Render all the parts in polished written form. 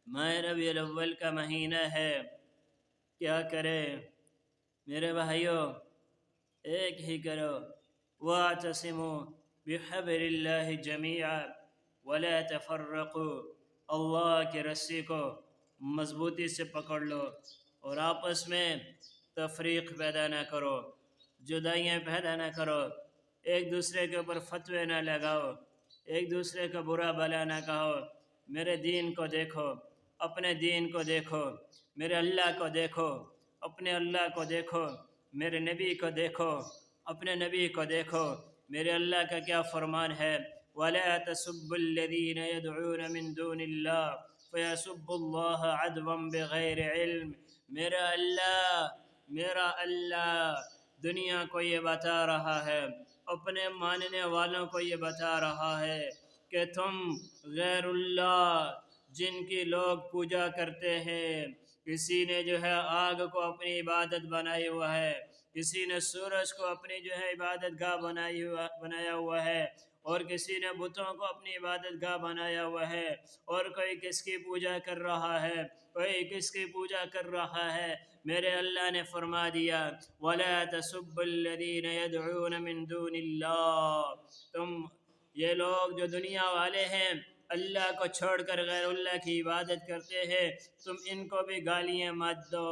ماہ ربیع الاول کا مہینہ ہے، کیا کرے میرے بھائیوں؟ ایک ہی کرو، وَاعْتَصِمُوا بِحَبْلِ اللَّهِ جَمِيعًا وَلَا تَفَرَّقُوا، اللہ کی رسی کو مضبوطی سے پکڑ لو اور آپس میں تفریق پیدا نہ کرو، جدائیاں پیدا نہ کرو، ایک دوسرے کے اوپر فتوے نہ لگاؤ، ایک دوسرے کا برا بھلا نہ کہو۔ میرے دین کو دیکھو، اپنے دین کو دیکھو، میرے اللہ کو دیکھو، اپنے اللہ کو دیکھو، میرے نبی کو دیکھو، اپنے نبی کو دیکھو۔ میرے اللہ کا کیا فرمان ہے؟ وَلَا تَسُبُّوا الَّذِينَ يَدْعُونَ مِن دُونِ اللَّهِ فَيَسُبُّوا اللَّهَ عَدْوًا بِغَيْرِ عِلْمٍ۔ میرا اللہ دنیا کو یہ بتا رہا ہے، اپنے ماننے والوں کو یہ بتا رہا ہے کہ تم غیر اللہ جن کی لوگ پوجا کرتے ہیں، کسی نے جو ہے آگ کو اپنی عبادت بنائی ہوا ہے، کسی نے سورج کو اپنی جو ہے عبادت گاہ بنایا ہوا ہے، اور کسی نے بتوں کو اپنی عبادت گاہ بنایا ہوا ہے، اور کوئی کس کی پوجا کر رہا ہے، کوئی کس کی پوجا کر رہا ہے۔ میرے اللہ نے فرما دیا وَلَا تَسُبُّوا الَّذِينَ يَدْعُونَ مِن دُونِ اللَّهِ، تم یہ لوگ جو دنیا والے ہیں، اللہ کو چھوڑ کر غیر اللہ کی عبادت کرتے ہیں، تم ان کو بھی گالیاں مت دو،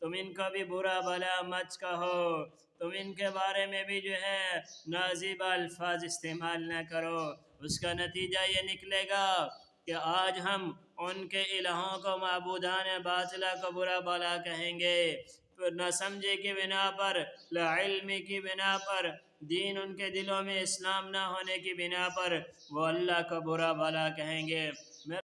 تم ان کو بھی برا بھلا مت کہو، تم ان کے بارے میں بھی جو ہے نازیبا الفاظ استعمال نہ کرو۔ اس کا نتیجہ یہ نکلے گا کہ آج ہم ان کے الہوں کو، معبودان باطلہ کو برا بھلا کہیں گے، نہ سمجھے کی بنا پر، لا علمی کی بنا پر، دین ان کے دلوں میں اسلام نہ ہونے کی بنا پر وہ اللہ کو برا بھلا کہیں گے۔